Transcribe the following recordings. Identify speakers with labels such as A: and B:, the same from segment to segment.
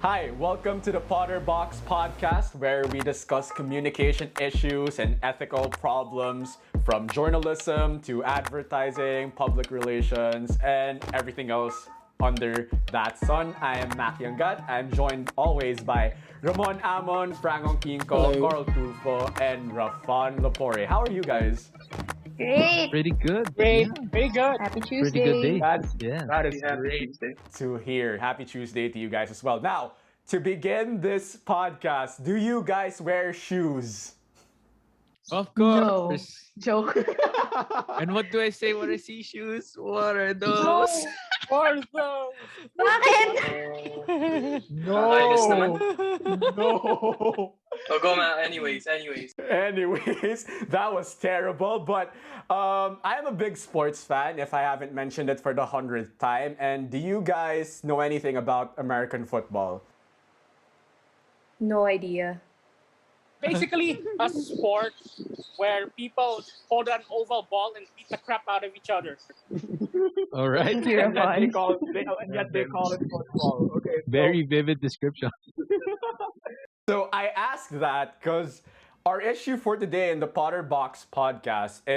A: Hi, welcome to the Potterbox podcast where we discuss communication issues and ethical problems from journalism to advertising, public relations, and everything else under that sun. I am Mac Yanggat. I'm joined always by Ramon Amon, Frangong Kinko,
B: Hello.
A: Coral Tufo, and Rafan Lapore. How are you guys?
C: Great.
B: Pretty good.
D: Great,
B: Yeah.
D: very good.
C: Happy
B: Pretty good
C: Tuesday.
B: day.
A: That's
B: Yeah.
A: that is
D: Happy
A: great
D: Tuesday.
A: to hear. Happy Tuesday to you guys as well. Now, to begin this podcast, do you guys wear shoes?
B: Of
C: No.
B: course.
C: Joke.
B: And what do I say when I see shoes? What are
D: No,
B: those?
D: Ortho.
C: Bakit?
D: Ayos naman.
A: No.
D: Oh, go ma. Anyways.
A: Anyways, that was terrible. But I am a big sports fan, if I haven't mentioned it for the 100th time. And do you guys know anything about American football?
C: No idea.
D: Basically, a sport where people hold an oval ball and beat the crap out of each other.
B: All right.
C: Thank you,
A: And yet they
C: Ravon.
A: call and yet they call it football. Okay.
B: Very vivid description.
A: So I asked that because our issue for today in the Potterbox podcast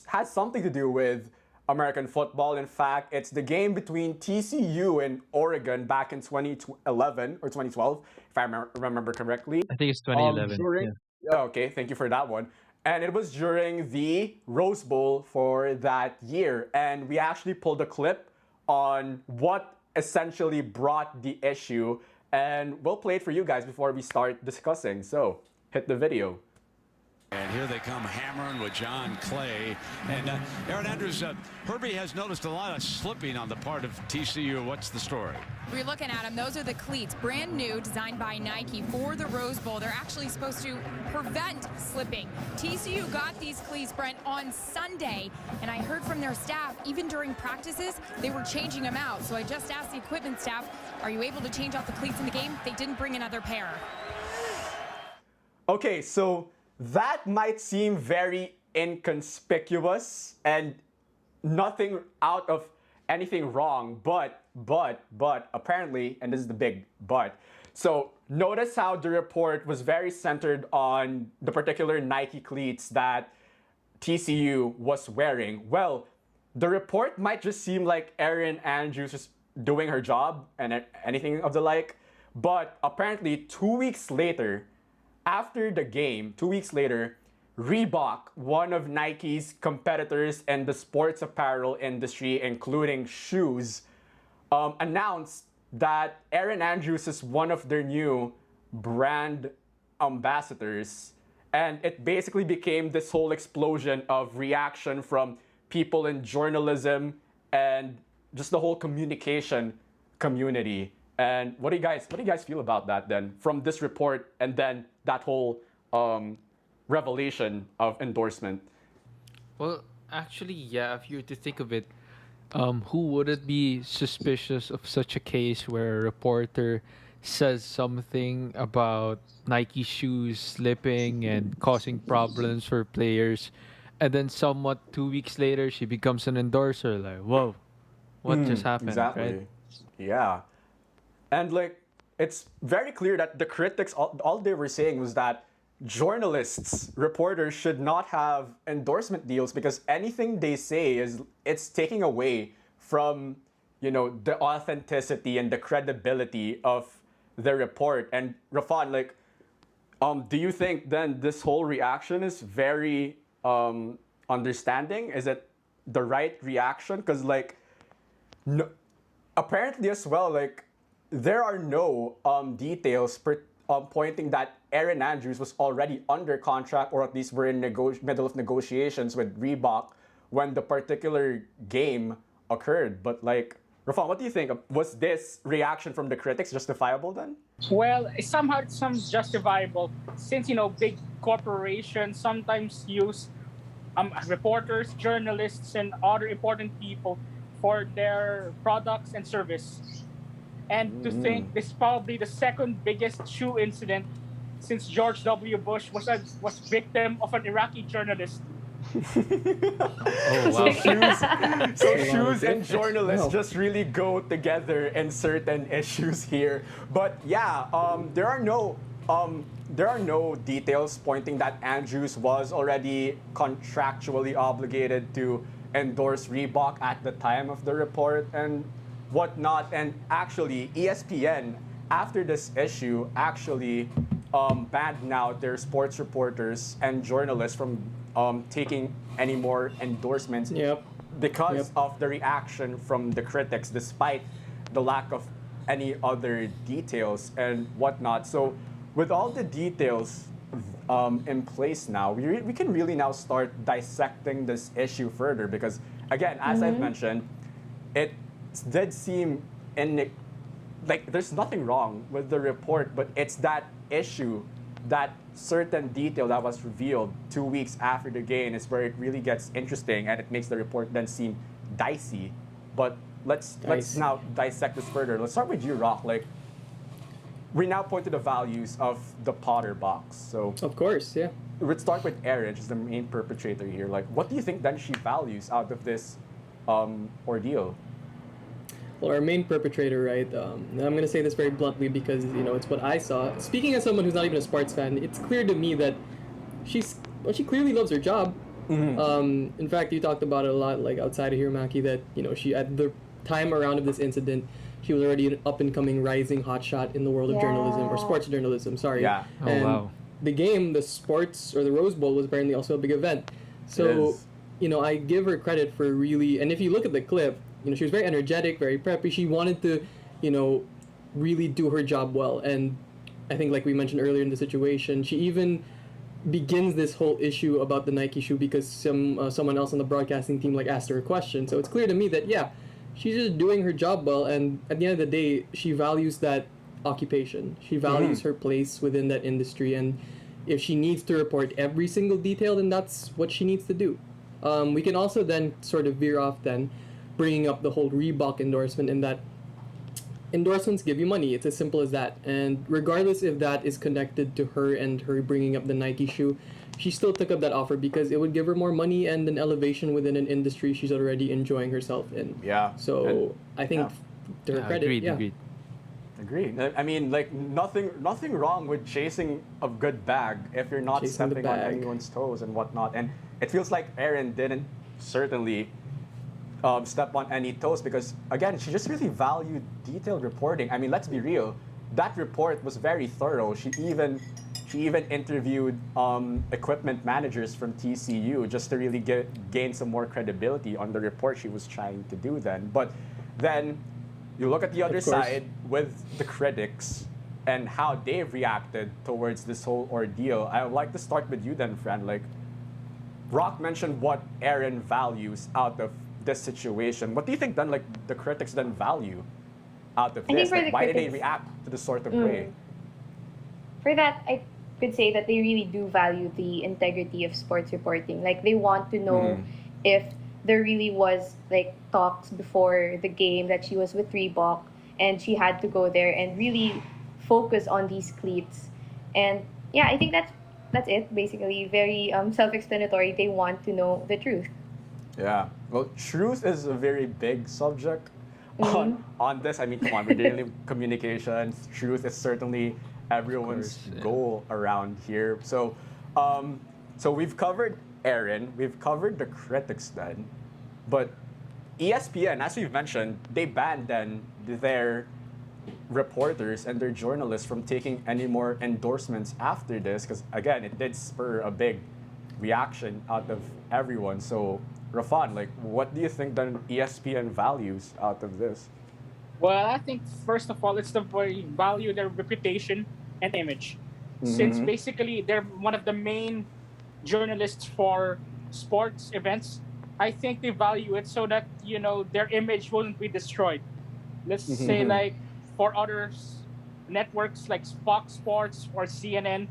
A: has something to do with American football. In fact, it's the game between TCU and Oregon back in 2011 or 2012, if I remember correctly.
B: I think it's 2011.
A: during-
B: Yeah.
A: Oh, okay, thank you for that one. And it was during the Rose Bowl for that year. And we actually pulled a clip on what essentially brought the issue. And we'll play it for you guys before we start discussing. So, hit the video.
E: And here they come hammering with John Clay. And Aaron Andrews, Herbie has noticed a lot of slipping on the part of TCU. What's the story?
F: We're looking at them. Those are the cleats, brand new, designed by Nike for the Rose Bowl. They're actually supposed to prevent slipping. TCU got these cleats, Brent, on Sunday, and I heard from their staff, even during practices, they were changing them out. So I just asked the equipment staff, are you able to change out the cleats in the game? They didn't bring another pair.
A: Okay, so that might seem very inconspicuous and nothing out of anything wrong, but apparently, and this is the big but. So notice how the report was very centered on the particular Nike cleats that TCU was wearing. Well, the report might just seem like Erin Andrews is doing her job and anything of the like, but apparently 2 weeks later, after the game, 2 weeks later, Reebok, one of Nike's competitors in the sports apparel industry, including shoes, announced that Erin Andrews is one of their new brand ambassadors. And it basically became this whole explosion of reaction from people in journalism and just the whole communication community. And what do you guys feel about that then? From this report and then that whole revelation of endorsement.
B: Well, actually, yeah, if you were to think of it, who wouldn't be suspicious of such a case where a reporter says something about Nike shoes slipping and causing problems for players, and then somewhat 2 weeks later she becomes an endorser? Like, whoa, what just happened?
A: Exactly.
B: Right?
A: Yeah. And like, it's very clear that the critics, all they were saying was that journalists, reporters should not have endorsement deals because anything they say it's taking away from, the authenticity and the credibility of the report. And Rafan, like, do you think then this whole reaction is very understanding? Is it the right reaction? Because like, no, apparently as well, like, there are no details pointing that Erin Andrews was already under contract, or at least were in middle of negotiations with Reebok when the particular game occurred. But like, Rafan, what do you think? Was this reaction from the critics justifiable then?
D: Well, somehow it sounds justifiable since, big corporations sometimes use reporters, journalists, and other important people for their products and service. And to think this is probably the second biggest shoe incident since George W. Bush was victim of an Iraqi journalist
B: Oh
A: So
B: wow.
A: shoes and journalists just really go together in certain issues here. But yeah, there are no details pointing that Andrews was already contractually obligated to endorse Reebok at the time of the report and whatnot. And actually, ESPN after this issue actually banned out their sports reporters and journalists from taking any more endorsements
G: Yep.
A: because of the reaction from the critics, despite the lack of any other details and whatnot. So, with all the details in place now, we can really now start dissecting this issue further because, again, as I've mentioned, it did seem like there's nothing wrong with the report, but it's that issue, that certain detail that was revealed 2 weeks after the game is where it really gets interesting and it makes the report then seem dicey. But let's now dissect this further. Let's start with you, Rock. Like, we now point to the values of the Potterbox. So
G: Of course, yeah.
A: let's start with Erin, she's the main perpetrator here. Like, what do you think then she values out of this ordeal?
G: Well, our main perpetrator, right? And I'm gonna say this very bluntly because it's what I saw. Speaking as someone who's not even a sports fan, it's clear to me that she clearly loves her job. In fact, you talked about it a lot, like outside of here, Maki, that she at the time around of this incident, she was already an up and coming rising hotshot in the world of journalism or sports journalism. Sorry.
A: Yeah.
B: Oh
G: And
B: wow.
G: the game, the sports or the Rose Bowl, was apparently also a big event.
A: It
G: So,
A: is.
G: I give her credit for really. And if you look at the clip, she was very energetic, very preppy. She wanted to, really do her job well. And I think, like we mentioned earlier in the situation, she even begins this whole issue about the Nike shoe because someone else on the broadcasting team asked her a question. So it's clear to me that she's just doing her job well. And at the end of the day, she values that occupation. She values her place within that industry. And if she needs to report every single detail, then that's what she needs to do. We can also then sort of veer off then, bringing up the whole Reebok endorsement in that endorsements give you money. It's as simple as that. And regardless if that is connected to her and her bringing up the Nike shoe, she still took up that offer because it would give her more money and an elevation within an industry she's already enjoying herself in.
A: Yeah.
G: So
A: And-
G: I think to her
B: Yeah,
G: credit,
B: agreed.
A: Agree. I mean, like nothing wrong with chasing a good bag if you're not
G: Chasing the
A: stepping on
G: bag.
A: anyone's toes and whatnot. And it feels like Erin didn't certainly step on any toes because again, she just really valued detailed reporting. I mean, let's be real. That report was very thorough. She even interviewed equipment managers from TCU just to really gain some more credibility on the report she was trying to do then. But then you look at the other
G: Of course.
A: side with the critics and how they've reacted towards this whole ordeal. I would like to start with you then, friend. Like, Rock mentioned what Erin values out of this situation. What do you think then, like, the critics then value out of
C: I think
A: this?
C: for
A: Like,
C: the
A: why did they
C: critics-
A: react to this sort of way?
C: For that, I could say that they really do value the integrity of sports reporting. Like, they want to know if there really was talks before the game that she was with Reebok and she had to go there and really focus on these cleats. And yeah, I think that's it basically. Very self-explanatory. They want to know the truth.
A: Yeah. Well, truth is a very big subject on this. I mean, come on, we're dealing with communications. Truth is certainly everyone's
B: course, yeah.
A: goal around here. So, so we've covered Erin, we've covered the critics then, but ESPN, as we've mentioned, they banned then their reporters and their journalists from taking any more endorsements after this because again, it did spur a big reaction out of everyone. So, Rafan, like, what do you think then ESPN values out of this?
D: Well, I think first of all, it's the value their reputation and image, since basically they're one of the main journalists for sports events. I think they value it so that their image won't be destroyed. Let's say for others networks like Fox Sports or CNN,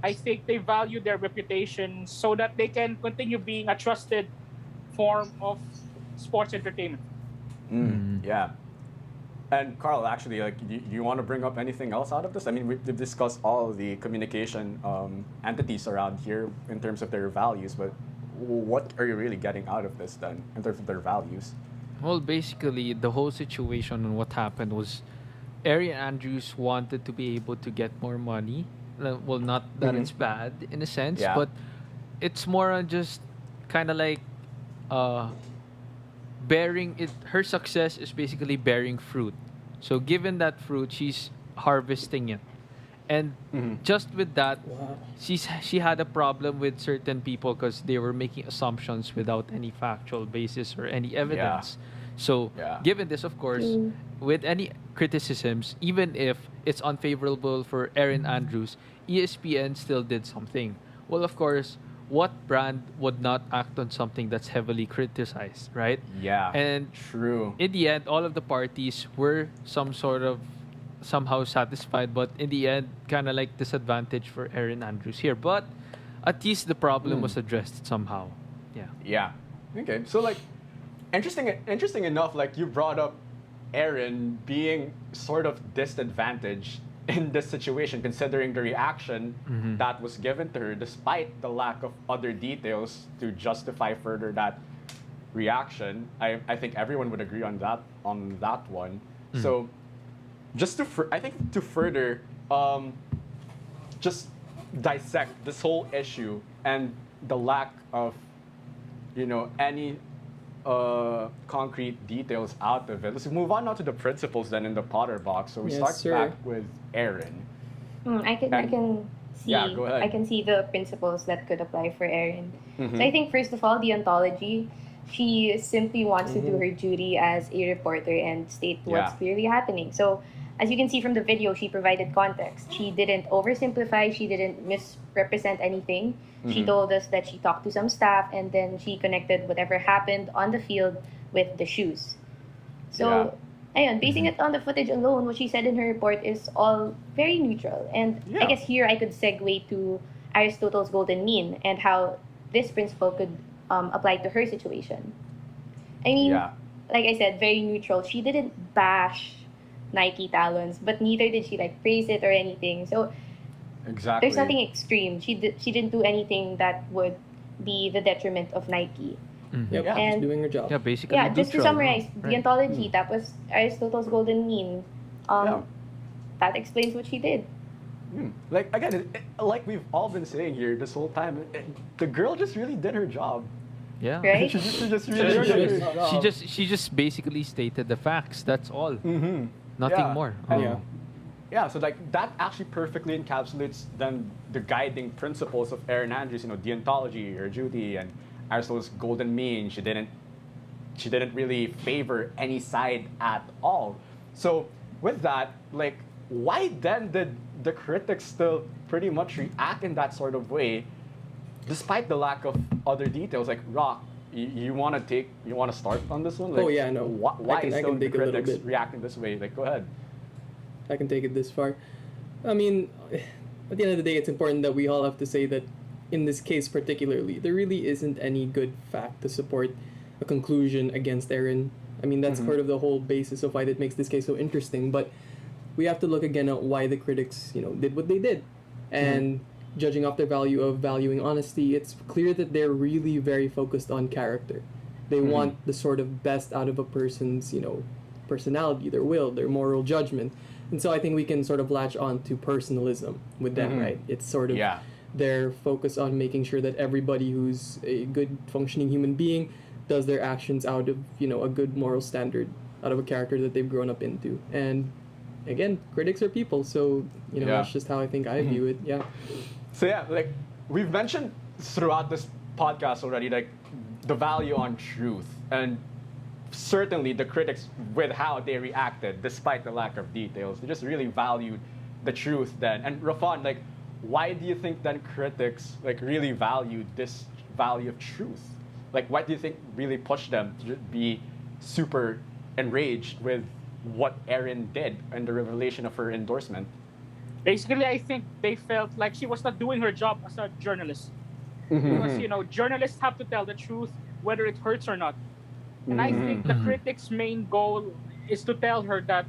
D: I think they value their reputation so that they can continue being a trusted form of sports entertainment.
A: Yeah. And Carl, actually, like, do you want to bring up anything else out of this? I mean, we've discussed all the communication entities around here in terms of their values, but what are you really getting out of this then in terms of their values?
B: Well, basically, the whole situation and what happened was Arian Andrews wanted to be able to get more money. Well, not that it's bad in a sense,
A: Yeah.
B: but it's more on just kind of like uh, bearing it. Her success is basically bearing fruit. So, given that fruit, she's harvesting it. And just with that,
G: Wow.
B: she had a problem with certain people because they were making assumptions without any factual basis or any evidence. So,
A: Yeah.
B: given this, of course, with any criticisms, even if it's unfavorable for Erin Andrews, ESPN still did something. Well, of course, what brand would not act on something that's heavily criticized, right?
A: Yeah.
B: And
A: True.
B: in the end, all of the parties were somehow satisfied, but in the end, kind of like disadvantage for Erin Andrews here. But at least the problem was addressed somehow. Yeah.
A: Yeah. Okay. So like, interesting enough. Like you brought up Aaron being sort of disadvantaged in this situation, considering the reaction that was given to her, despite the lack of other details to justify further that reaction. I think everyone would agree on that one. So, just I think to further just dissect this whole issue and the lack of any concrete details out of it. Let's move on now to the principles then in the Potterbox. So we
G: Yes,
A: start
G: sir.
A: back with Aaron.
C: I can see.
A: Yeah, go ahead.
C: I can see the principles that could apply for Erin.
A: Mm-hmm.
C: So I think first of all, the ontology. She simply wants to do her duty as a reporter and state what's
A: Yeah.
C: clearly happening. So, as you can see from the video, she provided context. She didn't oversimplify. She didn't misrepresent anything. She told us that she talked to some staff and then she connected whatever happened on the field with the shoes. So, ayun, basing it on the footage alone, what she said in her report is all very neutral. And
A: Yeah.
C: I guess here I could segue to Aristotle's golden mean and how this principle could apply to her situation. I mean,
A: Yeah.
C: like I said, very neutral. She didn't bash Nike talons, but neither did she like praise it or anything. So
A: Exactly.
C: there's nothing extreme. She didn't do anything that would be the detriment of Nike.
G: Yep,
A: Yeah.
G: she's
C: And-
G: doing her job.
B: Yeah, basically.
C: Yeah, just to
B: neutral,
C: summarize,
B: right?
C: the ontology, that was Aristotle's golden mean.
A: Yeah.
C: That explains what she did.
A: Like again, like we've all been saying here this whole time, the girl just really did her job.
B: Yeah.
C: Right?
A: She just really did her job.
B: She just basically stated the facts. That's all.
A: Mm-hmm.
B: Nothing
A: Yeah.
B: more.
G: Yeah.
A: Yeah, so like that actually perfectly encapsulates then the guiding principles of Erin Andrews, the ontology, her duty, and Aristotle's golden mean. She didn't really favor any side at all. So with that, like, why then did the critics still pretty much react in that sort of way, despite the lack of other details? Like, Rock, you want to start on this one? Like,
G: Oh, yeah, no.
A: Why
G: I can
A: still the
G: dig a little
A: critics
G: bit.
A: reacting this way? Like, go ahead.
G: I can take it this far. I mean, at the end of the day, it's important that we all have to say that in this case particularly, there really isn't any good fact to support a conclusion against Aaron. I mean, that's part of the whole basis of why that makes this case so interesting. But we have to look again at why the critics, did what they did. And judging off their value of valuing honesty, it's clear that they're really very focused on character. They want the sort of best out of a person's, personality, their will, their moral judgment. And so I think we can sort of latch on to personalism with them, right? It's sort of
A: Yeah.
G: their focus on making sure that everybody who's a good functioning human being does their actions out of, a good moral standard, out of a character that they've grown up into. And again, critics are people, so,
A: Yeah.
G: that's just how I think I view it. Yeah.
A: So yeah, like we've mentioned throughout this podcast already, like the value on truth, and certainly the critics with how they reacted, despite the lack of details, they just really valued the truth then. And Rafan, like, why do you think then critics like really valued this value of truth? Like, what do you think really pushed them to be super enraged with what Erin did and the revelation of her endorsement?
D: Basically, I think they felt like she was not doing her job as a journalist. Because, journalists have to tell the truth, whether it hurts or not. And I think the critics' main goal is to tell her that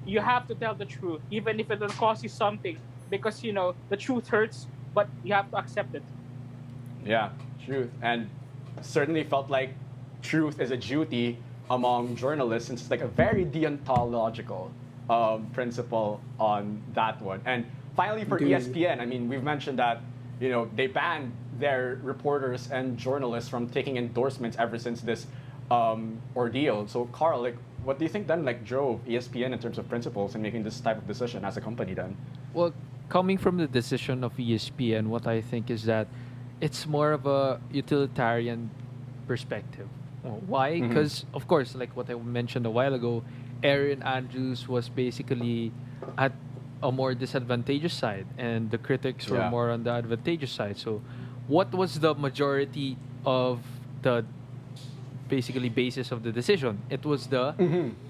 D: you have to tell the truth, even if it will cost you something. Because, the truth hurts, but you have to accept it.
A: Yeah, truth. And certainly felt like truth is a duty among journalists, since it's like a very deontological principle on that one. And finally, for
G: Duty.
A: ESPN, I mean, we've mentioned that, you know, they banned their reporters and journalists from taking endorsements ever since this ordeal. So, Carl, like, what do you think then, like, drove ESPN in terms of principles in making this type of decision as a company then?
B: Well, coming from the decision of ESPN, what I think is that it's more of a utilitarian perspective. Why? Because, of course, like what I mentioned a while ago, Aaron Andrews was basically at a more disadvantageous side, and the critics were
A: Yeah.
B: more on the advantageous side. So, what was the majority of the basically basis of the decision? It was the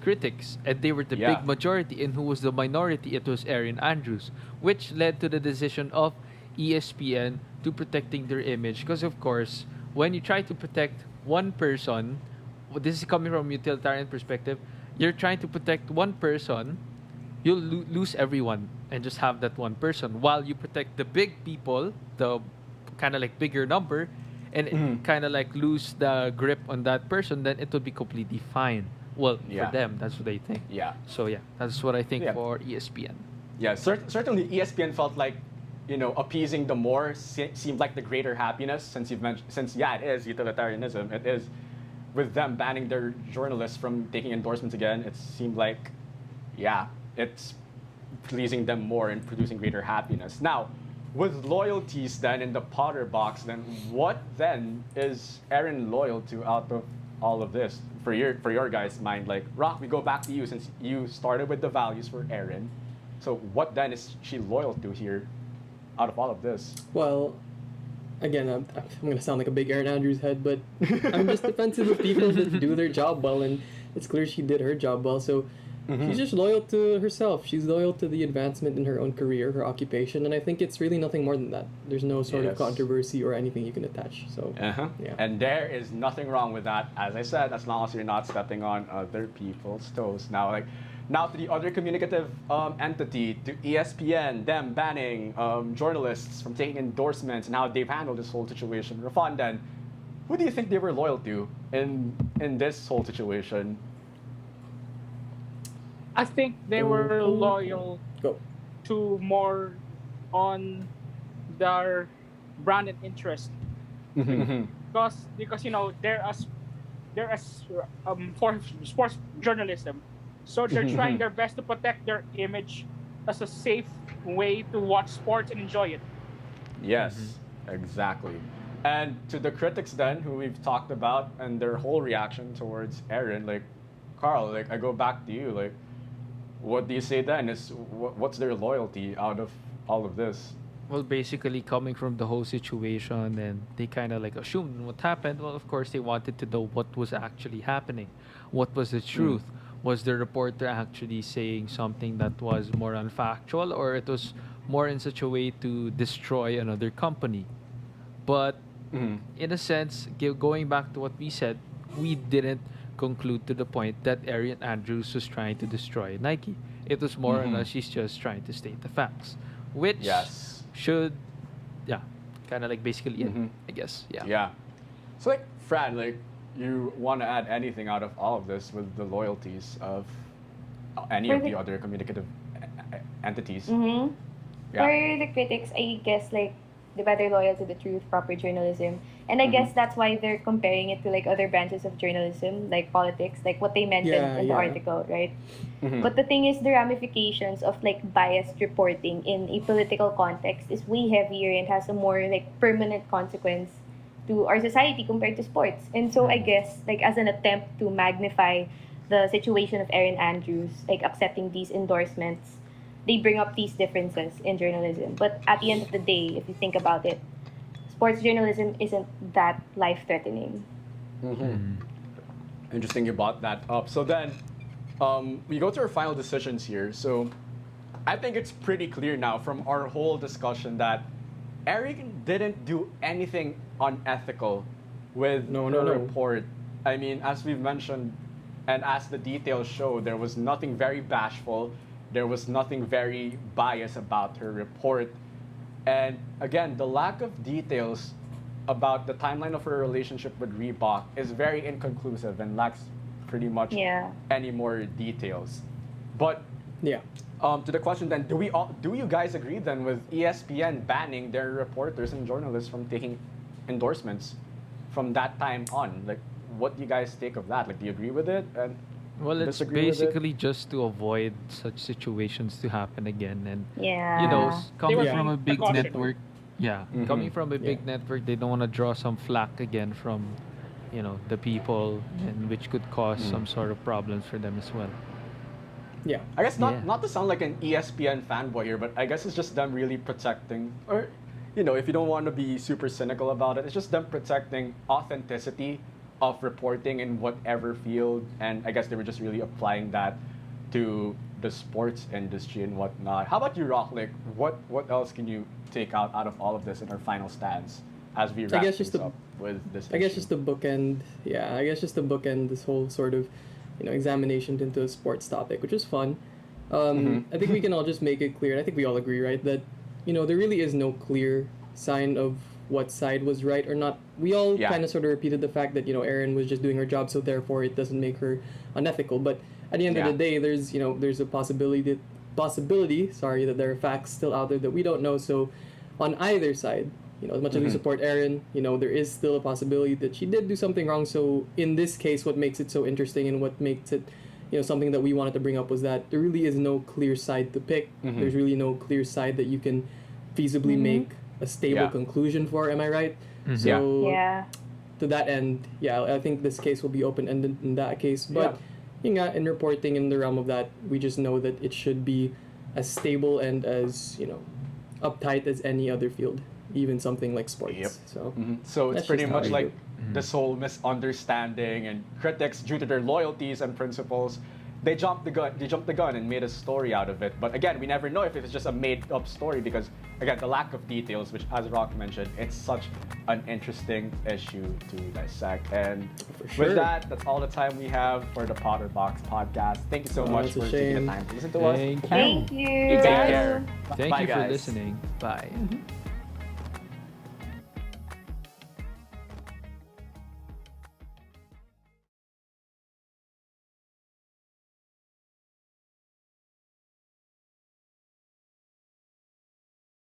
B: critics, and they were the
A: Yeah.
B: big majority. And who was the minority? It was Aaron Andrews, which led to the decision of ESPN to protecting their image. Because of course, when you try to protect one person, this is coming from a utilitarian perspective. You're trying to protect one person, you'll lose everyone and just have that one person. While you protect the big people, the kind of like bigger number, and kind of like lose the grip on that person, then it would be completely fine. Well,
A: Yeah.
B: for them, that's what they think.
A: Yeah.
B: So yeah, that's what I think
A: Yeah.
B: for ESPN.
A: Yeah, certainly ESPN felt like, you know, appeasing the more seemed like the greater happiness, since you've mentioned, since yeah, it is utilitarianism. It is, with them banning their journalists from taking endorsements again, it seemed like, yeah, it's pleasing them more and producing greater happiness. Now, with loyalties then in the Potterbox, then what then is Erin loyal to out of all of this? For your guys' mind, like, Rock, we go back to you since you started with the values for Erin. So what then is she loyal to here out of all of this?
G: Well, again, I'm going to sound like a big Aaron Andrews head, but I'm just defensive of people that do their job well, and it's clear she did her job well. So she's just loyal to herself. She's loyal to the advancement in her own career, her occupation, and I think it's really nothing more than that. There's no sort of
A: Yes.
G: controversy or anything you can attach. So
A: Uh-huh.
G: Yeah.
A: And there is nothing wrong with that, as I said, as long as you're not stepping on other people's toes. Now to the other communicative entity, to ESPN, them banning journalists from taking endorsements and how they've handled this whole situation. Rafan, then, who do you think they were loyal to in this whole situation?
D: I think they were loyal
G: go.
D: to more on their brand and interest, because you know they're as for sports journalism, so they're trying their best to protect their image as a safe way to watch sports and enjoy it.
A: Yes, exactly. And to the critics then, who we've talked about, and their whole reaction towards Aaron, like, Carl, like, I go back to you, like, what do you say then? Is what's their loyalty out of all of this?
B: Well, basically coming from the whole situation, and they kind of like assumed what happened. Well, of course, they wanted to know what was actually happening. What was the truth? Was the reporter actually saying something that was more unfactual, or it was more in such a way to destroy another company? But in a sense, going back to what we said, we didn't conclude to the point that Erin Andrews was trying to destroy Nike. It was more on she's just trying to state the facts, which
A: Yes.
B: should, yeah, kind of like basically it, I guess. Yeah.
A: Yeah. So, like, Fran, like, you want to add anything out of all of this with the loyalties of any of the other communicative entities? Yeah.
C: For the critics, I guess, like, they're loyal to the truth, proper journalism. And I guess that's why they're comparing it to, like, other branches of journalism, like politics, like what they mentioned in the article, right? But the thing is, the ramifications of, like, biased reporting in a political context is way heavier and has a more, like, permanent consequence to our society compared to sports. And so I guess, like, as an attempt to magnify the situation of Erin Andrews, like, accepting these endorsements, they bring up these differences in journalism. But at the end of the day, if you think about it, sports journalism isn't that life-threatening.
A: Interesting you brought that up. So then, we go to our final decisions here. So I think it's pretty clear now from our whole discussion that Erin didn't do anything unethical with
G: No.
A: her report. I mean, as we've mentioned, and as the details show, there was nothing very bashful. There was nothing very biased about her report. And again, the lack of details about the timeline of her relationship with Reebok is very inconclusive and lacks pretty much
C: Yeah.
A: any more details. But
G: Yeah.
A: to the question then, do you guys agree then with ESPN banning their reporters and journalists from taking endorsements from that time on? Like, what do you guys think of that? Like, do you agree with it? And
B: Well, it's
A: disagree with it?
B: basically just to avoid such situations to happen again. And,
C: Yeah.
B: you know, coming
D: were
B: from a
D: being
B: big
D: precautionary.
B: network, yeah,
A: Mhm.
B: coming from a big
G: Yeah.
B: network, they don't want to draw some flack again from, you know, the people, and which could cause some sort of problems for them as well.
G: Yeah.
A: I guess not
B: Yeah.
A: not to sound like an ESPN fanboy here, but I guess it's just them really protecting, or you know, if you don't want to be super cynical about it, it's just them protecting authenticity of reporting in whatever field, and I guess they were just really applying that to the sports industry and whatnot. How about you, Rocklick? What else can you take out of all of this in our final stance as we wrap
G: guess
A: things
G: just
A: up with this?
G: I guess
A: issue?
G: just the bookend. Yeah, I guess just the bookend this whole sort of, examination into a sports topic, which is fun. I think we can all just make it clear, and I think we all agree, right, that there really is no clear sign of what side was right or not. We all
A: Yeah.
G: kind of sort of repeated the fact that Erin was just doing her job, so therefore it doesn't make her unethical. But at the end
A: Yeah.
G: of the day, there's a possibility, sorry, that there are facts still out there that we don't know. So on either side, as much as we support Erin, there is still a possibility that she did do something wrong. So in this case, what makes it so interesting and what makes it, something that we wanted to bring up was that there really is no clear side to pick. There's really no clear side that you can feasibly make a stable
A: Yeah.
G: conclusion for. Am I right?
B: Mhm.
G: So
C: Yeah.
G: to that end, yeah, I think this case will be open-ended in that case. But in reporting in the realm of that, we just know that it should be as stable and as uptight as any other field, even something like sports.
A: Yep.
G: So
A: So it's
G: that's
A: pretty
G: just how
A: much
G: I
A: like
G: view
A: this whole misunderstanding and critics, due to their loyalties and principles, they jumped the gun and made a story out of it. But again, we never know if it's just a made-up story because, again, the lack of details, which, as Rock mentioned, it's such an interesting issue to dissect. And
G: For sure.
A: with that, that's all the time we have for the Potterbox podcast. Thank you so
G: Oh,
A: much
G: that's a
A: for taking
G: shame.
A: the time to listen to us.
B: Thank you.
C: Thank you.
A: Take care.
B: Thank
A: Bye,
B: you for
A: guys.
B: listening. Bye.